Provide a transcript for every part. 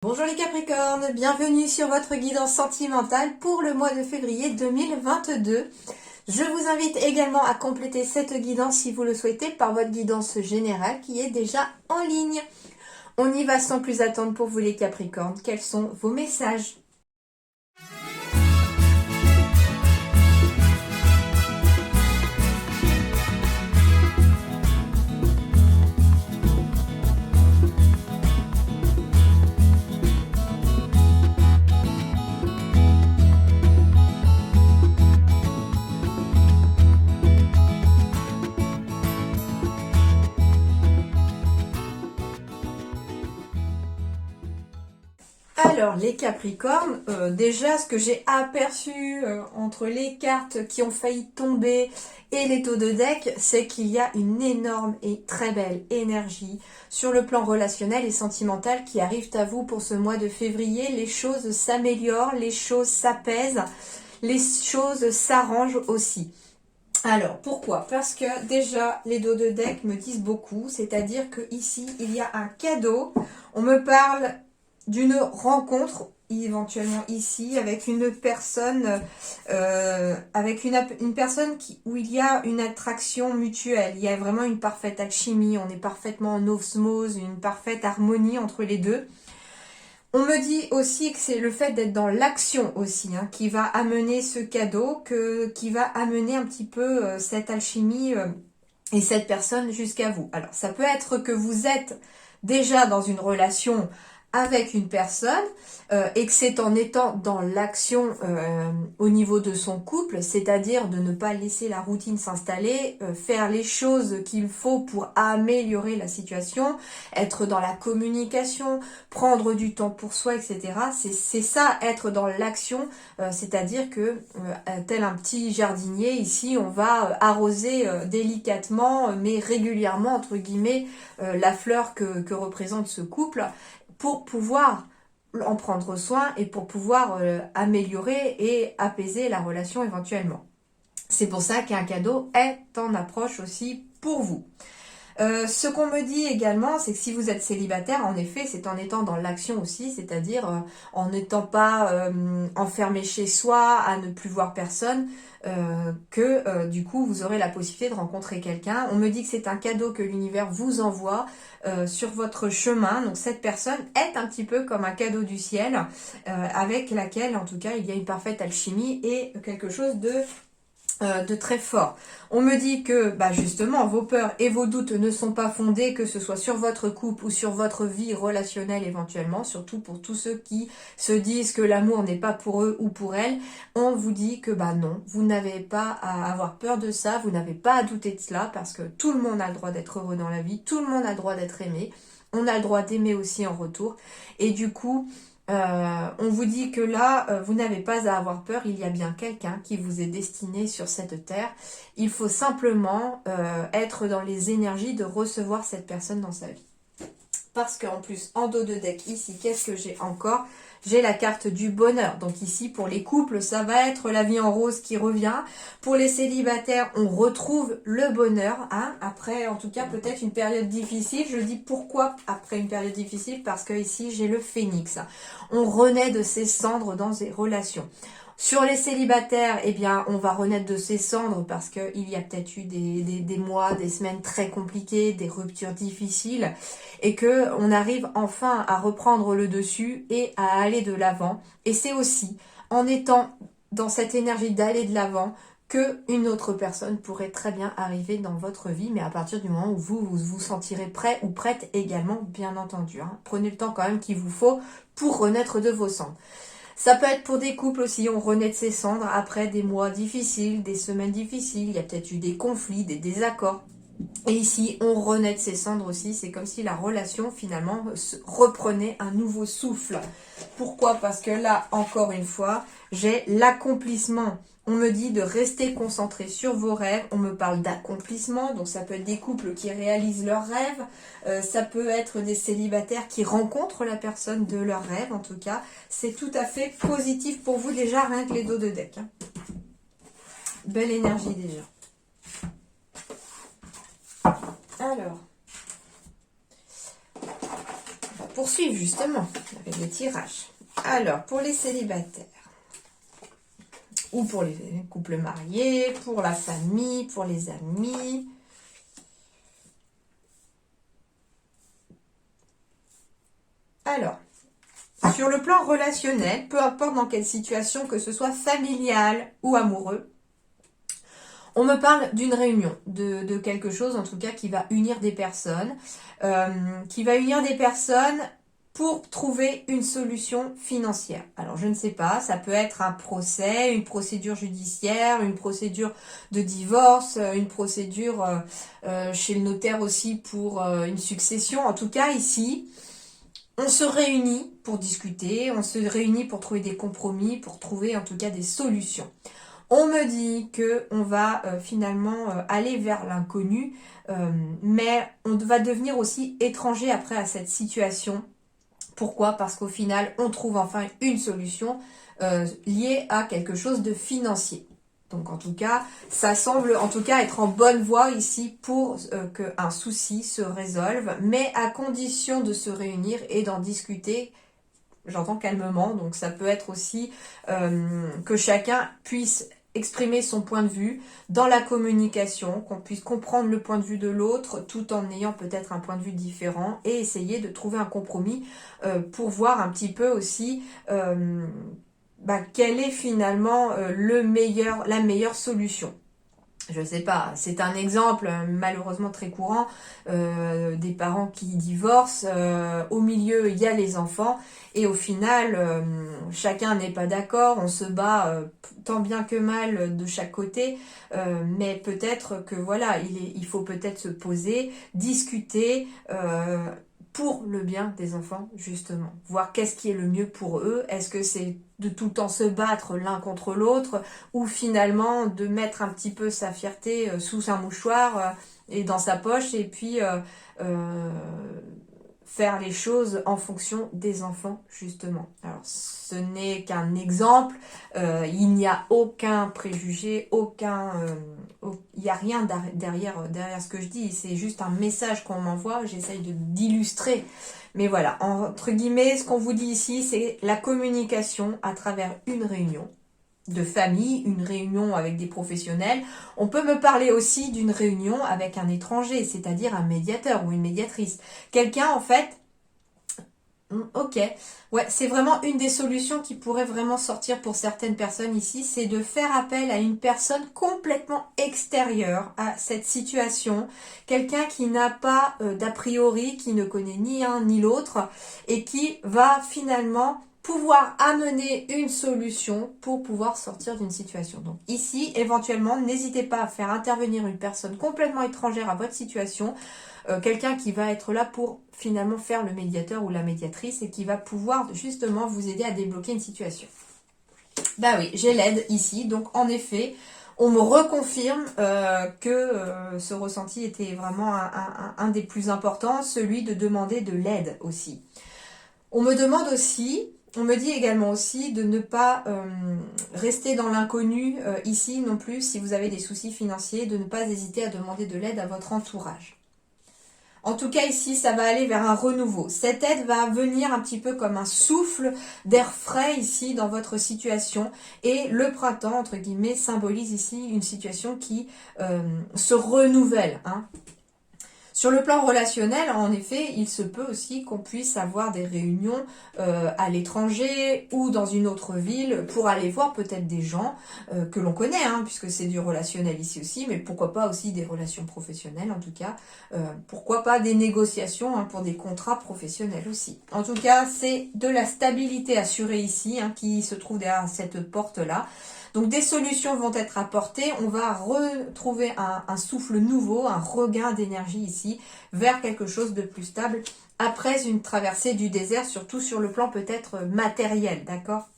Bonjour les Capricornes, bienvenue sur votre guidance sentimentale pour le mois de février 2022. Je vous invite également à compléter cette guidance si vous le souhaitez par votre guidance générale qui est déjà en ligne. On y va sans plus attendre pour vous les Capricornes. Quels sont vos messages ? Alors les Capricornes, déjà ce que j'ai aperçu entre les cartes qui ont failli tomber et les taux de deck, c'est qu'il y a une énorme et très belle énergie sur le plan relationnel et sentimental qui arrive à vous pour ce mois de février. Les choses s'améliorent, les choses s'apaisent, les choses s'arrangent aussi. Alors, pourquoi? Parce que déjà, les dos de deck me disent beaucoup, c'est-à-dire que ici il y a un cadeau. On me parle d'une rencontre, éventuellement ici, avec une personne, une personne où il y a une attraction mutuelle. Il y a vraiment une parfaite alchimie, on est parfaitement en osmose, une parfaite harmonie entre les deux. On me dit aussi que c'est le fait d'être dans l'action aussi qui va amener ce cadeau, qui va amener un petit peu cette alchimie et cette personne jusqu'à vous. Alors, ça peut être que vous êtes déjà dans une relation avec une personne et que c'est en étant dans l'action au niveau de son couple, c'est-à-dire de ne pas laisser la routine s'installer, faire les choses qu'il faut pour améliorer la situation, être dans la communication, prendre du temps pour soi, etc. C'est ça, être dans l'action, c'est-à-dire que tel un petit jardinier, ici on va arroser délicatement mais régulièrement, entre guillemets, la fleur que représente ce couple, pour pouvoir en prendre soin et pour pouvoir améliorer et apaiser la relation éventuellement. C'est pour ça qu'un cadeau est en approche aussi pour vous. Ce qu'on me dit également, c'est que si vous êtes célibataire, en effet, c'est en étant dans l'action aussi, c'est-à-dire en n'étant pas enfermé chez soi, à ne plus voir personne, que du coup vous aurez la possibilité de rencontrer quelqu'un. On me dit que c'est un cadeau que l'univers vous envoie sur votre chemin. Donc cette personne est un petit peu comme un cadeau du ciel, avec laquelle en tout cas il y a une parfaite alchimie et quelque chose de très fort. On me dit que justement vos peurs et vos doutes ne sont pas fondés, que ce soit sur votre couple ou sur votre vie relationnelle éventuellement, surtout pour tous ceux qui se disent que l'amour n'est pas pour eux ou pour elles. On vous dit que non, vous n'avez pas à avoir peur de ça, vous n'avez pas à douter de cela, parce que tout le monde a le droit d'être heureux dans la vie, tout le monde a le droit d'être aimé, on a le droit d'aimer aussi en retour, et du coup on vous dit que là, vous n'avez pas à avoir peur, il y a bien quelqu'un qui vous est destiné sur cette terre. Il faut simplement être dans les énergies de recevoir cette personne dans sa vie. Parce qu'en plus, en dos de deck, ici, qu'est-ce que j'ai encore ? J'ai la carte du bonheur. Donc ici, pour les couples, ça va être la vie en rose qui revient. Pour les célibataires, on retrouve le bonheur. Après, en tout cas, peut-être une période difficile. Je dis pourquoi après une période difficile ? Parce que ici, j'ai le phénix. On renaît de ses cendres dans ses relations. Sur les célibataires, eh bien, on va renaître de ses cendres parce qu'il y a peut-être eu des mois, des semaines très compliquées, des ruptures difficiles, et que on arrive enfin à reprendre le dessus et à aller de l'avant. Et c'est aussi en étant dans cette énergie d'aller de l'avant que une autre personne pourrait très bien arriver dans votre vie, mais à partir du moment où vous sentirez prêt ou prête également, bien entendu. Prenez le temps quand même qu'il vous faut pour renaître de vos cendres. Ça peut être pour des couples aussi, on renaît de ses cendres après des mois difficiles, des semaines difficiles, il y a peut-être eu des conflits, des désaccords. Et ici, on renaît de ses cendres aussi, c'est comme si la relation finalement reprenait un nouveau souffle. Pourquoi ? Parce que là, encore une fois, j'ai l'accomplissement. On me dit de rester concentré sur vos rêves, on me parle d'accomplissement, donc ça peut être des couples qui réalisent leurs rêves, ça peut être des célibataires qui rencontrent la personne de leurs rêves, en tout cas, c'est tout à fait positif pour vous déjà, rien que les dos de deck. Belle énergie déjà. Alors, poursuivre justement avec les tirages. Alors, pour les célibataires, ou pour les couples mariés, pour la famille, pour les amis. Alors, sur le plan relationnel, peu importe dans quelle situation, que ce soit familial ou amoureux, on me parle d'une réunion, de quelque chose en tout cas qui va unir des personnes, pour trouver une solution financière. Alors je ne sais pas, ça peut être un procès, une procédure judiciaire, une procédure de divorce, une procédure chez le notaire aussi pour une succession. En tout cas ici, on se réunit pour discuter, on se réunit pour trouver des compromis, pour trouver en tout cas des solutions. On me dit qu'on va finalement aller vers l'inconnu, mais on va devenir aussi étranger après à cette situation. Pourquoi? Parce qu'au final, on trouve enfin une solution liée à quelque chose de financier. Donc en tout cas, ça semble en tout cas être en bonne voie ici pour qu'un souci se résolve, mais à condition de se réunir et d'en discuter. J'entends calmement, donc ça peut être aussi que chacun puisse exprimer son point de vue dans la communication, qu'on puisse comprendre le point de vue de l'autre tout en ayant peut-être un point de vue différent et essayer de trouver un compromis pour voir un petit peu aussi quelle est finalement la meilleure solution. Je sais pas, c'est un exemple malheureusement très courant des parents qui divorcent, au milieu il y a les enfants et au final chacun n'est pas d'accord, on se bat tant bien que mal de chaque côté, mais peut-être que voilà, il faut peut-être se poser, discuter pour le bien des enfants justement, voir qu'est-ce qui est le mieux pour eux, est-ce que c'est de tout le temps se battre l'un contre l'autre, ou finalement de mettre un petit peu sa fierté sous un mouchoir et dans sa poche, et puis faire les choses en fonction des enfants, justement. Alors, ce n'est qu'un exemple, il n'y a aucun préjugé, il n'y a rien derrière ce que je dis, c'est juste un message qu'on m'envoie, j'essaye d'illustrer. Mais voilà, entre guillemets, ce qu'on vous dit ici, c'est la communication à travers une réunion de famille, une réunion avec des professionnels. On peut me parler aussi d'une réunion avec un étranger, c'est-à-dire un médiateur ou une médiatrice. Quelqu'un, en fait, ok, ouais, c'est vraiment une des solutions qui pourrait vraiment sortir pour certaines personnes ici, c'est de faire appel à une personne complètement extérieure à cette situation, quelqu'un qui n'a pas d'a priori, qui ne connaît ni un ni l'autre, et qui va finalement pouvoir amener une solution pour pouvoir sortir d'une situation. Donc ici, éventuellement, n'hésitez pas à faire intervenir une personne complètement étrangère à votre situation, quelqu'un qui va être là pour finalement faire le médiateur ou la médiatrice et qui va pouvoir justement vous aider à débloquer une situation. Bah oui, j'ai l'aide ici, donc en effet, on me reconfirme que ce ressenti était vraiment un des plus importants, celui de demander de l'aide aussi. On me dit également aussi de ne pas rester dans l'inconnu ici non plus si vous avez des soucis financiers, de ne pas hésiter à demander de l'aide à votre entourage. En tout cas ici, ça va aller vers un renouveau. Cette aide va venir un petit peu comme un souffle d'air frais ici dans votre situation. Et le printemps, entre guillemets, symbolise ici une situation qui se renouvelle, hein. Sur le plan relationnel, en effet, il se peut aussi qu'on puisse avoir des réunions à l'étranger ou dans une autre ville pour aller voir peut-être des gens que l'on connaît, hein, puisque c'est du relationnel ici aussi, mais pourquoi pas aussi des relations professionnelles en tout cas, pourquoi pas des négociations hein, pour des contrats professionnels aussi. En tout cas, c'est de la stabilité assurée ici hein, qui se trouve derrière cette porte-là. Donc des solutions vont être apportées, on va retrouver un souffle nouveau, un regain d'énergie ici vers quelque chose de plus stable après une traversée du désert, surtout sur le plan peut-être matériel, d'accord ?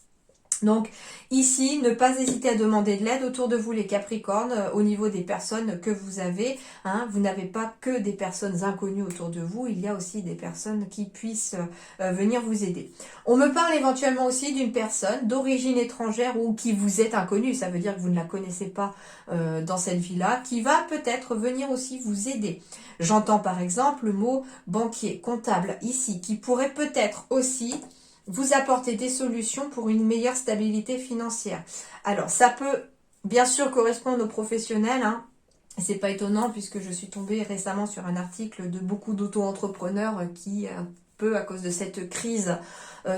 Donc ici, ne pas hésiter à demander de l'aide autour de vous les Capricornes, au niveau des personnes que vous avez. Hein. Vous n'avez pas que des personnes inconnues autour de vous, il y a aussi des personnes qui puissent venir vous aider. On me parle éventuellement aussi d'une personne d'origine étrangère ou qui vous est inconnue, ça veut dire que vous ne la connaissez pas dans cette vie-là, qui va peut-être venir aussi vous aider. J'entends par exemple le mot banquier, comptable ici, qui pourrait peut-être aussi vous apporter des solutions pour une meilleure stabilité financière. Alors, ça peut bien sûr correspondre aux professionnels, hein. C'est pas étonnant puisque je suis tombée récemment sur un article de beaucoup d'auto-entrepreneurs qui, un peu à cause de cette crise,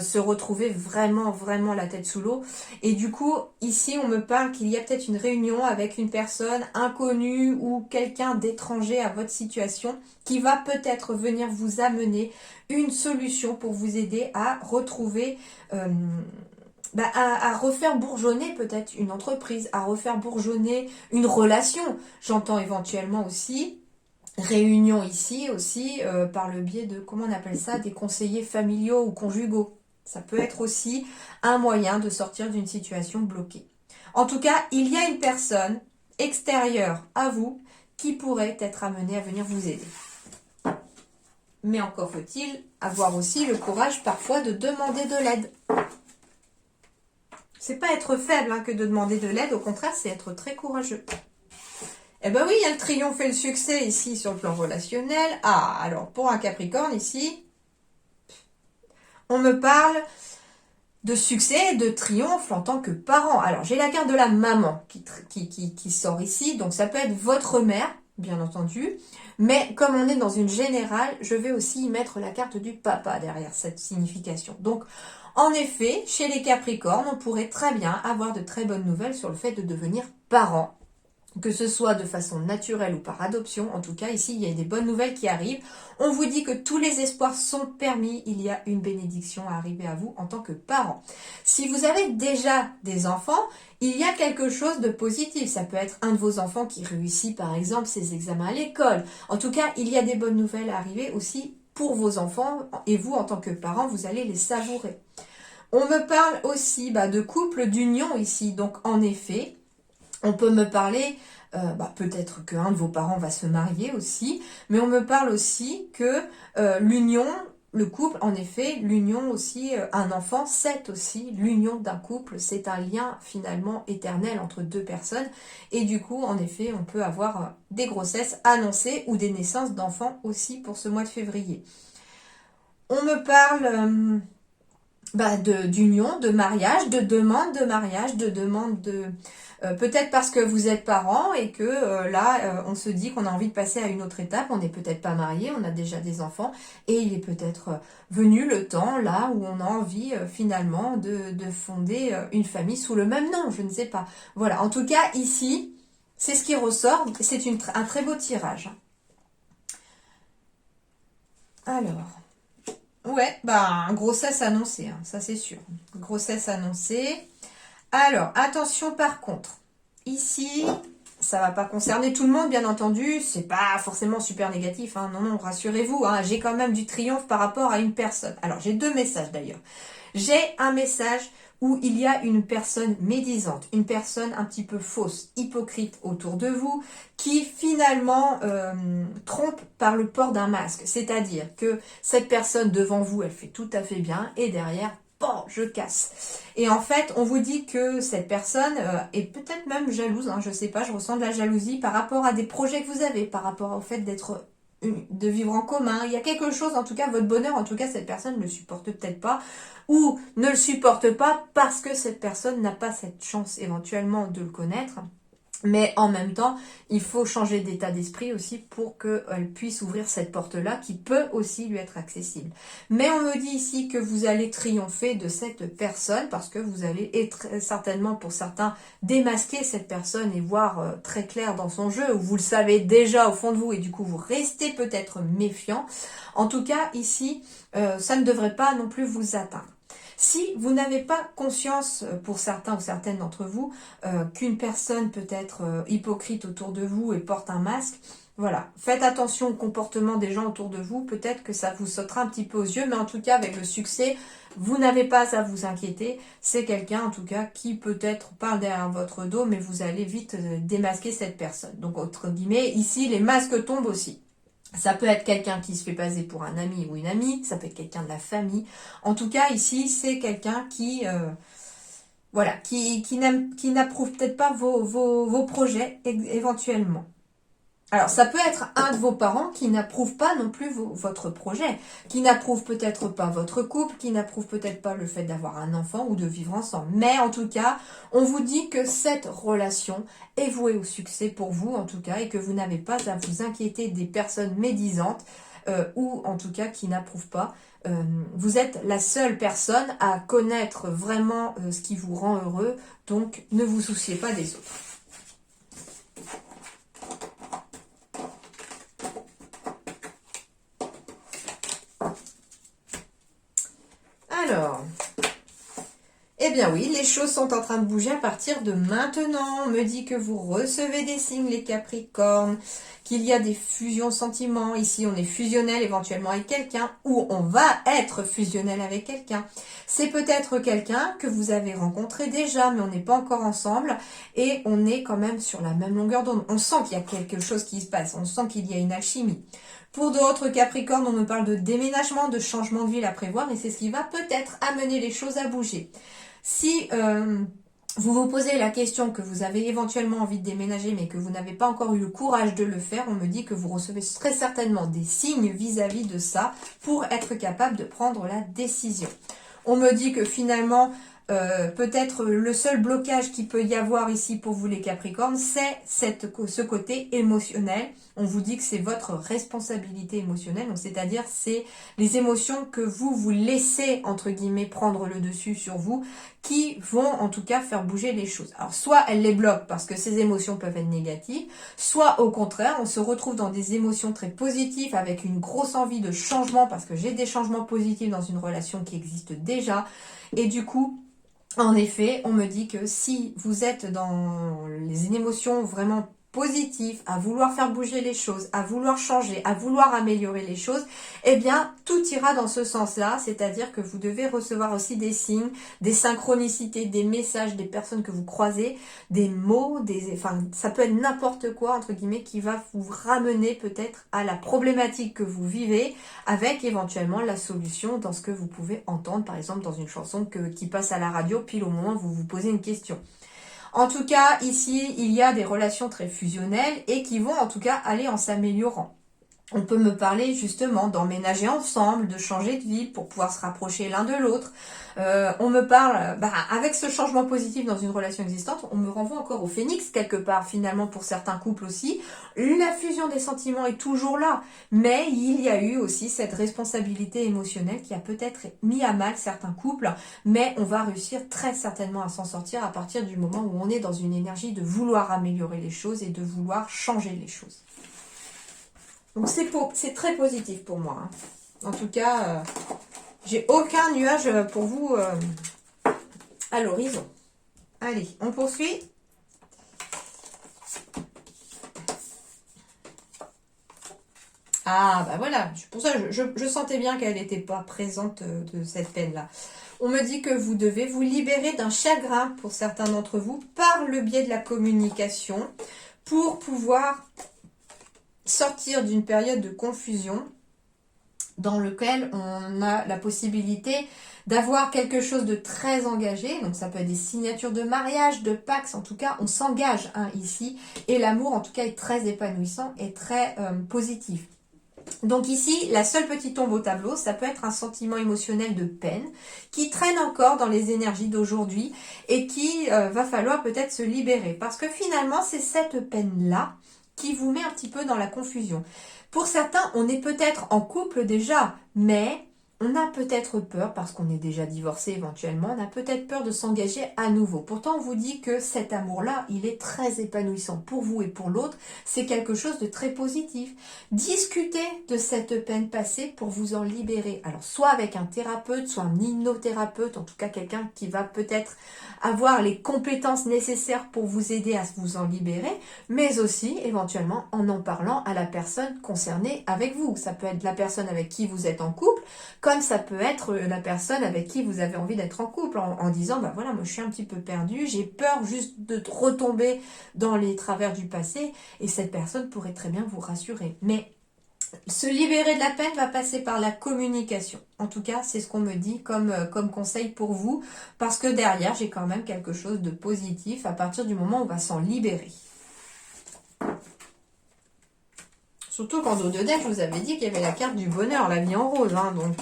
se retrouvaient vraiment la tête sous l'eau. Et du coup, ici, on me parle qu'il y a peut-être une réunion avec une personne inconnue ou quelqu'un d'étranger à votre situation qui va peut-être venir vous amener une solution pour vous aider à retrouver... à refaire bourgeonner peut-être une entreprise, à refaire bourgeonner une relation. J'entends éventuellement aussi réunion ici aussi par le biais de, comment on appelle ça, des conseillers familiaux ou conjugaux. Ça peut être aussi un moyen de sortir d'une situation bloquée. En tout cas, il y a une personne extérieure à vous qui pourrait être amenée à venir vous aider. Mais encore faut-il avoir aussi le courage parfois de demander de l'aide. C'est pas être faible hein, que de demander de l'aide, au contraire, c'est être très courageux. Eh ben oui, il y a le triomphe et le succès ici sur le plan relationnel. Ah, alors pour un Capricorne ici, on me parle de succès et de triomphe en tant que parent. Alors j'ai la carte de la maman qui sort ici, donc ça peut être votre mère, bien entendu. Mais comme on est dans une générale, je vais aussi y mettre la carte du papa derrière cette signification. Donc en effet, chez les Capricornes, on pourrait très bien avoir de très bonnes nouvelles sur le fait de devenir parent. Que ce soit de façon naturelle ou par adoption, en tout cas ici il y a des bonnes nouvelles qui arrivent. On vous dit que tous les espoirs sont permis, il y a une bénédiction à arriver à vous en tant que parent. Si vous avez déjà des enfants, il y a quelque chose de positif. Ça peut être un de vos enfants qui réussit par exemple ses examens à l'école. En tout cas, il y a des bonnes nouvelles à arriver aussi pour vos enfants et vous en tant que parent, vous allez les savourer. On me parle aussi de couple, d'union ici, donc en effet, on peut me parler, peut-être qu'un de vos parents va se marier aussi, mais on me parle aussi que l'union, le couple, en effet, l'union aussi, un enfant, c'est aussi l'union d'un couple, c'est un lien finalement éternel entre deux personnes, et du coup, en effet, on peut avoir des grossesses annoncées ou des naissances d'enfants aussi pour ce mois de février. On me parle... d'union, de mariage, de demande de mariage, de demande de... peut-être parce que vous êtes parents et que là, on se dit qu'on a envie de passer à une autre étape, on n'est peut-être pas marié, on a déjà des enfants, et il est peut-être venu le temps, là, où on a envie finalement de fonder une famille sous le même nom, je ne sais pas. Voilà, en tout cas, ici, c'est ce qui ressort, c'est un très beau tirage. Alors... Ouais, grossesse annoncée, hein, ça c'est sûr. Grossesse annoncée. Alors, attention par contre. Ici, ça va pas concerner tout le monde, bien entendu. C'est pas forcément super négatif, hein. Non, rassurez-vous, hein, j'ai quand même du triomphe par rapport à une personne. Alors, j'ai deux messages d'ailleurs. J'ai un message où il y a une personne médisante, une personne un petit peu fausse, hypocrite autour de vous, qui finalement trompe par le port d'un masque. C'est-à-dire que cette personne devant vous, elle fait tout à fait bien, et derrière, bon, je casse. Et en fait, on vous dit que cette personne est peut-être même jalouse, hein, je sais pas, je ressens de la jalousie par rapport à des projets que vous avez, par rapport au fait de vivre en commun. Il y a quelque chose, en tout cas, votre bonheur, en tout cas, cette personne ne le supporte peut-être pas, ou ne le supporte pas parce que cette personne n'a pas cette chance éventuellement de le connaître. Mais en même temps, il faut changer d'état d'esprit aussi pour qu'elle puisse ouvrir cette porte-là qui peut aussi lui être accessible. Mais on me dit ici que vous allez triompher de cette personne parce que vous allez certainement pour certains démasquer cette personne et voir très clair dans son jeu, ou vous le savez déjà au fond de vous et du coup vous restez peut-être méfiant. En tout cas ici, ça ne devrait pas non plus vous atteindre. Si vous n'avez pas conscience, pour certains ou certaines d'entre vous, qu'une personne peut être hypocrite autour de vous et porte un masque, voilà, faites attention au comportement des gens autour de vous, peut-être que ça vous sautera un petit peu aux yeux, mais en tout cas avec le succès, vous n'avez pas à vous inquiéter, c'est quelqu'un en tout cas qui peut-être parle derrière votre dos, mais vous allez vite démasquer cette personne. Donc entre guillemets, ici les masques tombent aussi. Ça peut être quelqu'un qui se fait passer pour un ami ou une amie, ça peut être quelqu'un de la famille. En tout cas, ici, c'est quelqu'un qui, voilà, qui n'approuve peut-être pas vos projets éventuellement. Alors, ça peut être un de vos parents qui n'approuve pas non plus votre projet, qui n'approuve peut-être pas votre couple, qui n'approuve peut-être pas le fait d'avoir un enfant ou de vivre ensemble. Mais en tout cas, on vous dit que cette relation est vouée au succès pour vous, en tout cas, et que vous n'avez pas à vous inquiéter des personnes médisantes ou en tout cas qui n'approuvent pas. Vous êtes la seule personne à connaître vraiment ce qui vous rend heureux, donc ne vous souciez pas des autres. Alors, eh bien oui, les choses sont en train de bouger à partir de maintenant. On me dit que vous recevez des signes, les Capricornes, qu'il y a des fusions sentiments. Ici, on est fusionnel éventuellement avec quelqu'un ou on va être fusionnel avec quelqu'un. C'est peut-être quelqu'un que vous avez rencontré déjà, mais on n'est pas encore ensemble et on est quand même sur la même longueur d'onde. On sent qu'il y a quelque chose qui se passe, on sent qu'il y a une alchimie. Pour d'autres Capricornes, on me parle de déménagement, de changement de ville à prévoir et c'est ce qui va peut-être amener les choses à bouger. Si vous vous posez la question que vous avez éventuellement envie de déménager mais que vous n'avez pas encore eu le courage de le faire, on me dit que vous recevez très certainement des signes vis-à-vis de ça pour être capable de prendre la décision. On me dit que finalement, peut-être le seul blocage qu'il peut y avoir ici pour vous les Capricornes, c'est ce côté émotionnel. On vous dit que c'est votre responsabilité émotionnelle, donc c'est-à-dire c'est les émotions que vous laissez entre guillemets prendre le dessus sur vous qui vont en tout cas faire bouger les choses. Alors soit elles les bloquent parce que ces émotions peuvent être négatives, soit au contraire on se retrouve dans des émotions très positives avec une grosse envie de changement parce que j'ai des changements positifs dans une relation qui existe déjà et du coup en effet, on me dit que si vous êtes dans les émotions vraiment positives, à vouloir faire bouger les choses, à vouloir changer, à vouloir améliorer les choses, eh bien, tout ira dans ce sens-là, c'est-à-dire que vous devez recevoir aussi des signes, des synchronicités, des messages des personnes que vous croisez, des mots, enfin, ça peut être n'importe quoi, entre guillemets, qui va vous ramener peut-être à la problématique que vous vivez, avec éventuellement la solution dans ce que vous pouvez entendre, par exemple, dans une chanson qui passe à la radio, pile au moment où vous vous posez une question. En tout cas, ici, il y a des relations très fusionnelles et qui vont en tout cas aller en s'améliorant. On peut me parler justement d'emménager ensemble, de changer de ville pour pouvoir se rapprocher l'un de l'autre. On me parle, avec ce changement positif dans une relation existante, on me renvoie encore au phénix quelque part finalement pour certains couples aussi. La fusion des sentiments est toujours là, mais il y a eu aussi cette responsabilité émotionnelle qui a peut-être mis à mal certains couples, mais on va réussir très certainement à s'en sortir à partir du moment où on est dans une énergie de vouloir améliorer les choses et de vouloir changer les choses. Donc c'est très positif pour moi. Hein. En tout cas, j'ai aucun nuage pour vous à l'horizon. Allez, on poursuit. Ah, bah voilà, pour ça, je sentais bien qu'elle n'était pas présente de cette peine-là. On me dit que vous devez vous libérer d'un chagrin pour certains d'entre vous par le biais de la communication pour pouvoir sortir d'une période de confusion dans lequel on a la possibilité d'avoir quelque chose de très engagé, donc ça peut être des signatures de mariage, de Pax, en tout cas on s'engage ici, et l'amour en tout cas est très épanouissant et très positif. Donc ici, la seule petite tombe au tableau, ça peut être un sentiment émotionnel de peine qui traîne encore dans les énergies d'aujourd'hui et qui va falloir peut-être se libérer parce que finalement c'est cette peine-là qui vous met un petit peu dans la confusion. Pour certains, on est peut-être en couple déjà, mais On a peut-être peur, parce qu'on est déjà divorcé éventuellement, on a peut-être peur de s'engager à nouveau. Pourtant, on vous dit que cet amour-là, il est très épanouissant pour vous et pour l'autre. C'est quelque chose de très positif. Discutez de cette peine passée pour vous en libérer. Alors, soit avec un thérapeute, soit un hypnothérapeute, en tout cas quelqu'un qui va peut-être avoir les compétences nécessaires pour vous aider à vous en libérer, mais aussi éventuellement en parlant à la personne concernée avec vous. Ça peut être la personne avec qui vous êtes en couple, comme ça peut être la personne avec qui vous avez envie d'être en couple, en disant, bah voilà, moi je suis un petit peu perdue, j'ai peur juste de retomber dans les travers du passé, et cette personne pourrait très bien vous rassurer. Mais se libérer de la peine va passer par la communication. En tout cas, c'est ce qu'on me dit comme conseil pour vous, parce que derrière, j'ai quand même quelque chose de positif à partir du moment où on va s'en libérer. Surtout qu'en dos de deck, je vous avais dit qu'il y avait la carte du bonheur, la vie en rose. Hein, donc,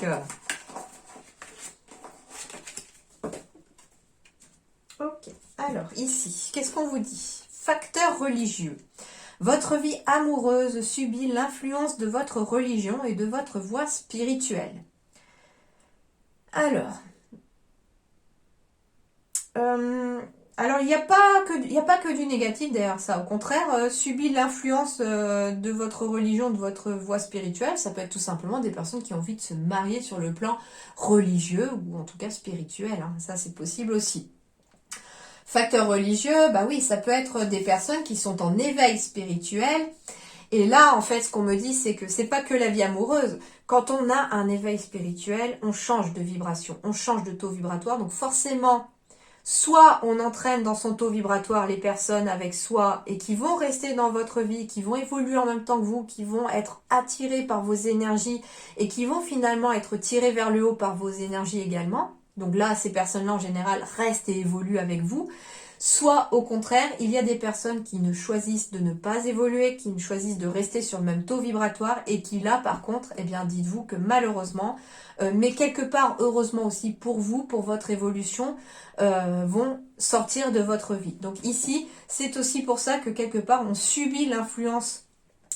ok. Alors, ici, qu'est-ce qu'on vous dit? Facteur religieux. Votre vie amoureuse subit l'influence de votre religion et de votre voie spirituelle. Alors, il n'y a pas que du négatif derrière ça. Au contraire, subit l'influence de votre religion, de votre voie spirituelle. Ça peut être tout simplement des personnes qui ont envie de se marier sur le plan religieux ou en tout cas spirituel. Hein. Ça, c'est possible aussi. Facteur religieux, bah oui, ça peut être des personnes qui sont en éveil spirituel. Et là, en fait, ce qu'on me dit, c'est que c'est pas que la vie amoureuse. Quand on a un éveil spirituel, on change de vibration, on change de taux vibratoire. Donc forcément, soit on entraîne dans son taux vibratoire les personnes avec soi et qui vont rester dans votre vie, qui vont évoluer en même temps que vous, qui vont être attirés par vos énergies et qui vont finalement être tirés vers le haut par vos énergies également. Donc là, ces personnes-là, en général, restent et évoluent avec vous. Soit, au contraire, il y a des personnes qui ne choisissent de ne pas évoluer, qui ne choisissent de rester sur le même taux vibratoire et qui, là, par contre, eh bien, dites-vous que malheureusement, mais quelque part, heureusement aussi pour vous, pour votre évolution, vont sortir de votre vie. Donc ici, c'est aussi pour ça que quelque part, on subit l'influence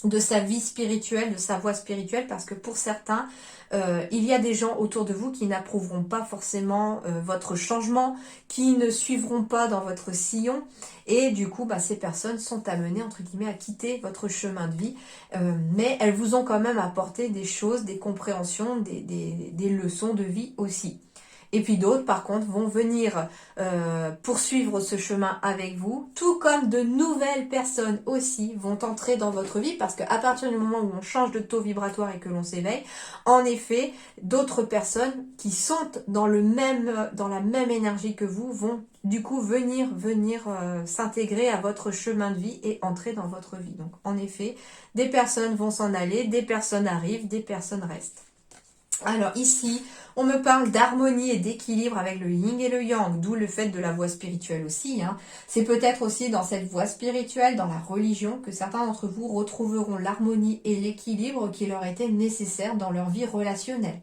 de sa vie spirituelle, de sa voie spirituelle, parce que pour certains, il y a des gens autour de vous qui n'approuveront pas forcément votre changement, qui ne suivront pas dans votre sillon, et du coup, bah, ces personnes sont amenées, entre guillemets, à quitter votre chemin de vie, mais elles vous ont quand même apporté des choses, des compréhensions, des leçons de vie aussi. Et puis d'autres, par contre, vont venir poursuivre ce chemin avec vous, tout comme de nouvelles personnes aussi vont entrer dans votre vie, parce qu'à partir du moment où on change de taux vibratoire et que l'on s'éveille, en effet, d'autres personnes qui sont dans la même énergie que vous vont du coup venir s'intégrer à votre chemin de vie et entrer dans votre vie. Donc en effet, des personnes vont s'en aller, des personnes arrivent, des personnes restent. Alors ici, on me parle d'harmonie et d'équilibre avec le yin et le yang, d'où le fait de la voie spirituelle aussi. Hein. C'est peut-être aussi dans cette voie spirituelle, dans la religion, que certains d'entre vous retrouveront l'harmonie et l'équilibre qui leur étaient nécessaires dans leur vie relationnelle.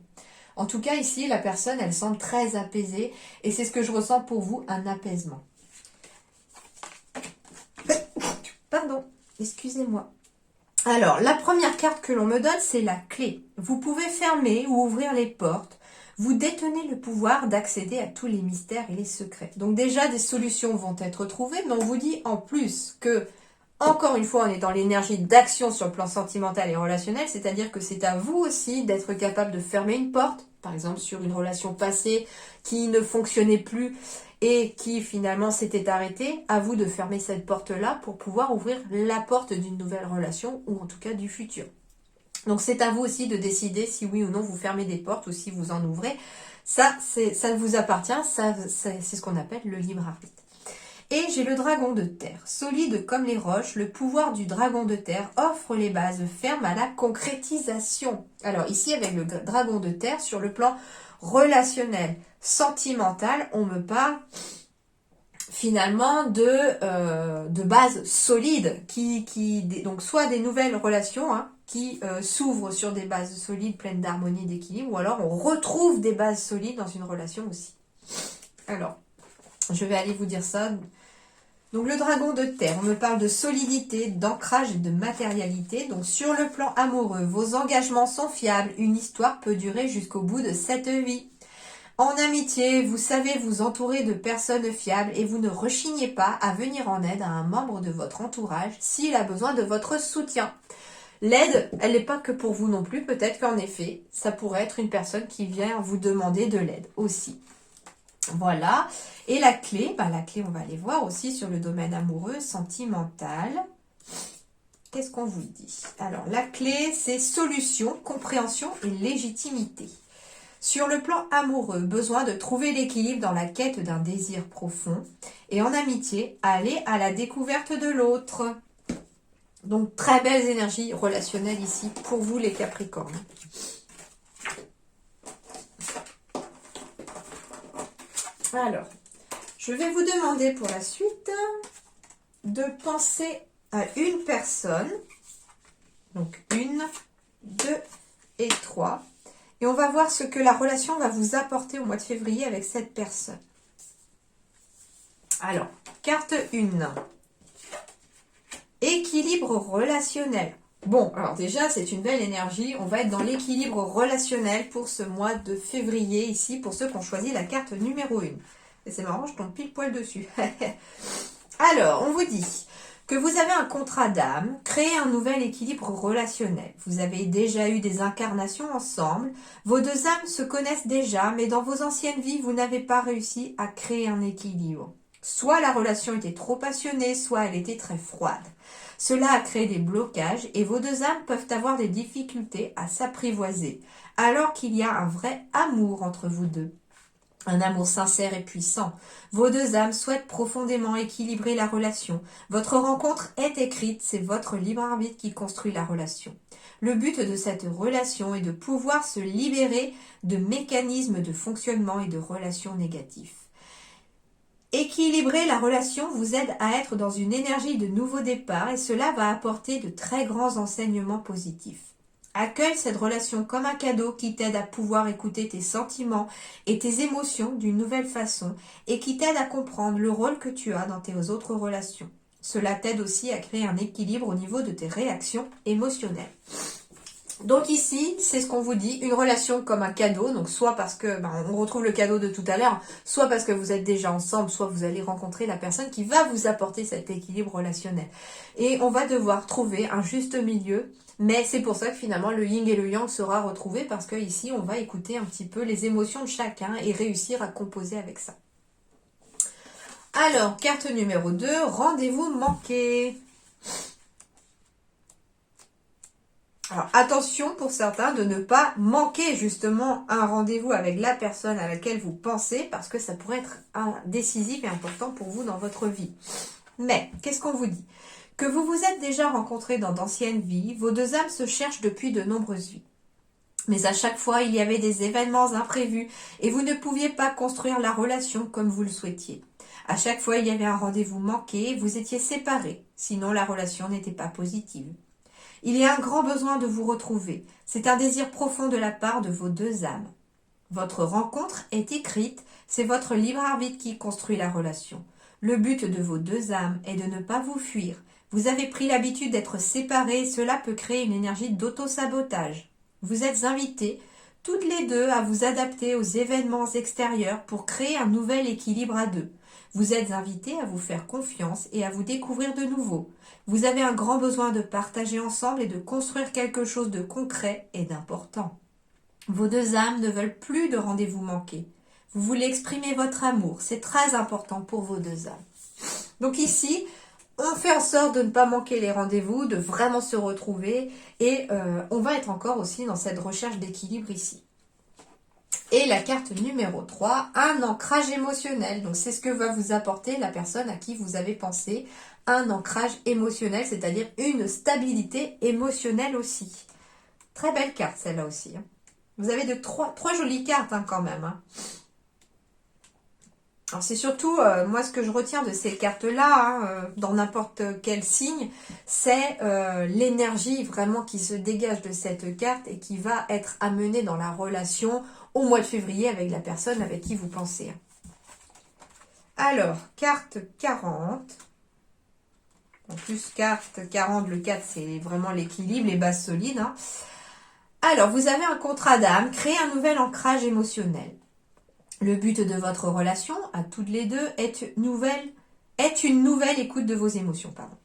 En tout cas, ici, la personne, elle semble très apaisée et c'est ce que je ressens pour vous, un apaisement. Pardon, excusez-moi. Alors, la première carte que l'on me donne, c'est la clé. Vous pouvez fermer ou ouvrir les portes. Vous détenez le pouvoir d'accéder à tous les mystères et les secrets. Donc déjà, des solutions vont être trouvées, mais on vous dit en plus que, encore une fois, on est dans l'énergie d'action sur le plan sentimental et relationnel, c'est-à-dire que c'est à vous aussi d'être capable de fermer une porte, par exemple sur une relation passée qui ne fonctionnait plus et qui finalement s'était arrêtée, à vous de fermer cette porte-là pour pouvoir ouvrir la porte d'une nouvelle relation ou en tout cas du futur. Donc c'est à vous aussi de décider si oui ou non vous fermez des portes ou si vous en ouvrez. Ça vous appartient, c'est ce qu'on appelle le libre arbitre. Et j'ai le dragon de terre. Solide comme les roches, le pouvoir du dragon de terre offre les bases fermes à la concrétisation. Alors ici, avec le dragon de terre, sur le plan relationnel, sentimental, on me parle finalement de bases solides, donc soit des nouvelles relations hein, qui s'ouvrent sur des bases solides pleines d'harmonie et d'équilibre, ou alors on retrouve des bases solides dans une relation aussi. Alors, je vais aller vous dire ça Donc le dragon de terre, on me parle de solidité, d'ancrage et de matérialité. Donc sur le plan amoureux, vos engagements sont fiables. Une histoire peut durer jusqu'au bout de cette vie. En amitié, vous savez vous entourer de personnes fiables et vous ne rechignez pas à venir en aide à un membre de votre entourage s'il a besoin de votre soutien. L'aide, elle n'est pas que pour vous non plus. Peut-être qu'en effet, ça pourrait être une personne qui vient vous demander de l'aide aussi. Voilà. Et la clé, on va aller voir aussi sur le domaine amoureux, sentimental. Qu'est-ce qu'on vous dit? Alors, la clé, c'est solution, compréhension et légitimité. Sur le plan amoureux, besoin de trouver l'équilibre dans la quête d'un désir profond. Et en amitié, aller à la découverte de l'autre. Donc, très belles énergies relationnelles ici pour vous les Capricornes. Alors, je vais vous demander pour la suite de penser à une personne. Donc, 1, 2 et 3. Et on va voir ce que la relation va vous apporter au mois de février avec cette personne. Alors, carte 1. Équilibre relationnel. Bon, alors déjà, c'est une belle énergie. On va être dans l'équilibre relationnel pour ce mois de février, ici, pour ceux qui ont choisi la carte numéro 1. Et c'est marrant, je tombe pile poil dessus. Alors, on vous dit que vous avez un contrat d'âme, créez un nouvel équilibre relationnel. Vous avez déjà eu des incarnations ensemble. Vos deux âmes se connaissent déjà, mais dans vos anciennes vies, vous n'avez pas réussi à créer un équilibre. Soit la relation était trop passionnée, soit elle était très froide. Cela a créé des blocages et vos deux âmes peuvent avoir des difficultés à s'apprivoiser, alors qu'il y a un vrai amour entre vous deux. Un amour sincère et puissant. Vos deux âmes souhaitent profondément équilibrer la relation. Votre rencontre est écrite, c'est votre libre arbitre qui construit la relation. Le but de cette relation est de pouvoir se libérer de mécanismes de fonctionnement et de relations négatifs. Équilibrer la relation vous aide à être dans une énergie de nouveau départ et cela va apporter de très grands enseignements positifs. Accueille cette relation comme un cadeau qui t'aide à pouvoir écouter tes sentiments et tes émotions d'une nouvelle façon et qui t'aide à comprendre le rôle que tu as dans tes autres relations. Cela t'aide aussi à créer un équilibre au niveau de tes réactions émotionnelles. Donc ici, c'est ce qu'on vous dit, une relation comme un cadeau, donc soit parce que, on retrouve le cadeau de tout à l'heure, soit parce que vous êtes déjà ensemble, soit vous allez rencontrer la personne qui va vous apporter cet équilibre relationnel. Et on va devoir trouver un juste milieu, mais c'est pour ça que finalement le yin et le yang sera retrouvé, parce que ici on va écouter un petit peu les émotions de chacun et réussir à composer avec ça. Alors, carte numéro 2, rendez-vous manqué. Alors attention pour certains de ne pas manquer justement un rendez-vous avec la personne à laquelle vous pensez parce que ça pourrait être décisif et important pour vous dans votre vie. Mais qu'est-ce qu'on vous dit? Que vous vous êtes déjà rencontrés dans d'anciennes vies, vos deux âmes se cherchent depuis de nombreuses vies. Mais à chaque fois, il y avait des événements imprévus et vous ne pouviez pas construire la relation comme vous le souhaitiez. À chaque fois, il y avait un rendez-vous manqué, vous étiez séparés, sinon la relation n'était pas positive. Il y a un grand besoin de vous retrouver. C'est un désir profond de la part de vos deux âmes. Votre rencontre est écrite, c'est votre libre arbitre qui construit la relation. Le but de vos deux âmes est de ne pas vous fuir. Vous avez pris l'habitude d'être séparés et cela peut créer une énergie d'auto-sabotage. Vous êtes invités, toutes les deux, à vous adapter aux événements extérieurs pour créer un nouvel équilibre à deux. Vous êtes invités à vous faire confiance et à vous découvrir de nouveau. Vous avez un grand besoin de partager ensemble et de construire quelque chose de concret et d'important. Vos deux âmes ne veulent plus de rendez-vous manqués. Vous voulez exprimer votre amour. C'est très important pour vos deux âmes. Donc ici, on fait en sorte de ne pas manquer les rendez-vous, de vraiment se retrouver. Et on va être encore aussi dans cette recherche d'équilibre ici. Et la carte numéro 3, un ancrage émotionnel. Donc c'est ce que va vous apporter la personne à qui vous avez pensé. Un ancrage émotionnel, c'est-à-dire une stabilité émotionnelle aussi. Très belle carte celle-là aussi. Vous avez trois jolies cartes quand même. Alors c'est surtout, moi ce que je retiens de ces cartes-là, dans n'importe quel signe, c'est l'énergie vraiment qui se dégage de cette carte et qui va être amenée dans la relation au mois de février avec la personne avec qui vous pensez. Alors, carte 40. En plus, carte 40, le 4, c'est vraiment l'équilibre, les bases solides. Hein. Alors, vous avez un contrat d'âme, créer un nouvel ancrage émotionnel. Le but de votre relation, à toutes les deux, est une nouvelle écoute de vos émotions. Pardon.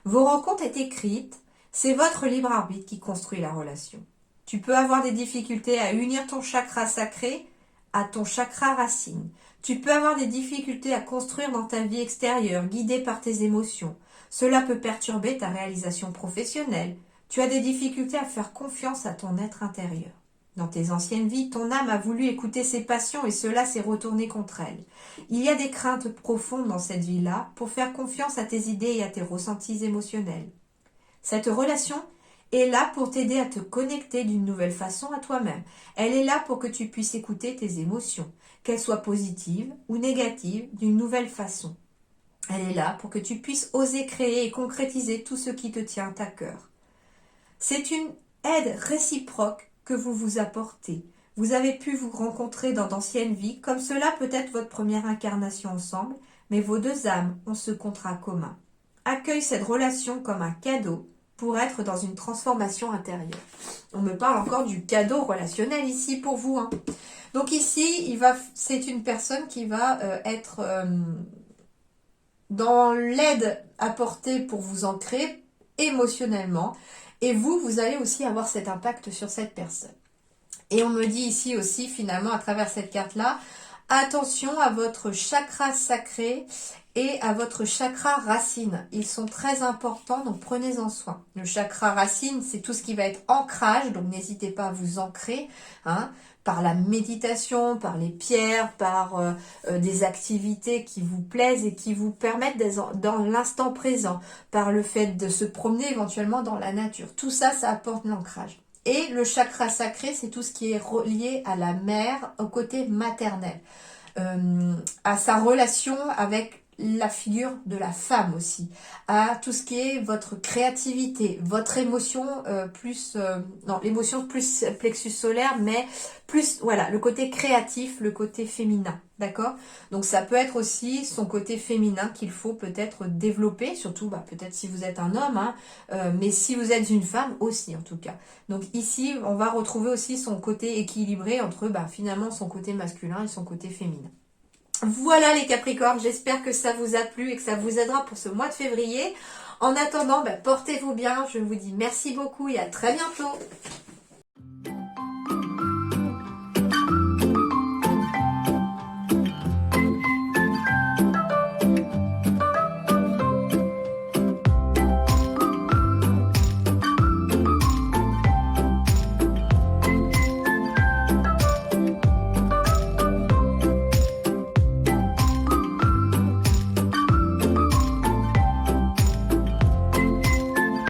Vos rencontres est écrite, c'est votre libre arbitre qui construit la relation. Tu peux avoir des difficultés à unir ton chakra sacré à ton chakra racine. Tu peux avoir des difficultés à construire dans ta vie extérieure, guidée par tes émotions. Cela peut perturber ta réalisation professionnelle. Tu as des difficultés à faire confiance à ton être intérieur. Dans tes anciennes vies, ton âme a voulu écouter ses passions et cela s'est retourné contre elle. Il y a des craintes profondes dans cette vie-là pour faire confiance à tes idées et à tes ressentis émotionnels. Cette relation est là pour t'aider à te connecter d'une nouvelle façon à toi-même. Elle est là pour que tu puisses écouter tes émotions, qu'elles soient positives ou négatives, d'une nouvelle façon. Elle est là pour que tu puisses oser créer et concrétiser tout ce qui te tient à cœur. C'est une aide réciproque que vous vous apportez. Vous avez pu vous rencontrer dans d'anciennes vies, comme cela peut être votre première incarnation ensemble, mais vos deux âmes ont ce contrat commun. Accueille cette relation comme un cadeau pour être dans une transformation intérieure. On me parle encore du cadeau relationnel ici pour vous. Hein. Donc ici, c'est une personne qui va être dans l'aide apportée pour vous ancrer émotionnellement. Et vous allez aussi avoir cet impact sur cette personne. Et on me dit ici aussi, finalement, à travers cette carte-là, attention à votre chakra sacré et à votre chakra racine. Ils sont très importants, donc prenez-en soin. Le chakra racine, c'est tout ce qui va être ancrage, donc n'hésitez pas à vous ancrer, hein, par la méditation, par les pierres, par des activités qui vous plaisent et qui vous permettent d'être dans l'instant présent, par le fait de se promener éventuellement dans la nature. Tout ça, ça apporte l'ancrage. Et le chakra sacré, c'est tout ce qui est relié à la mère, au côté maternel, à sa relation avec la figure de la femme aussi, à tout ce qui est votre créativité, votre émotion l'émotion plus plexus solaire, mais plus, voilà, le côté créatif, le côté féminin, d'accord? Donc ça peut être aussi son côté féminin qu'il faut peut-être développer, surtout peut-être si vous êtes un homme, hein, mais si vous êtes une femme aussi en tout cas. Donc ici, on va retrouver aussi son côté équilibré entre finalement son côté masculin et son côté féminin. Voilà les Capricornes, j'espère que ça vous a plu et que ça vous aidera pour ce mois de février. En attendant, portez-vous bien, je vous dis merci beaucoup et à très bientôt.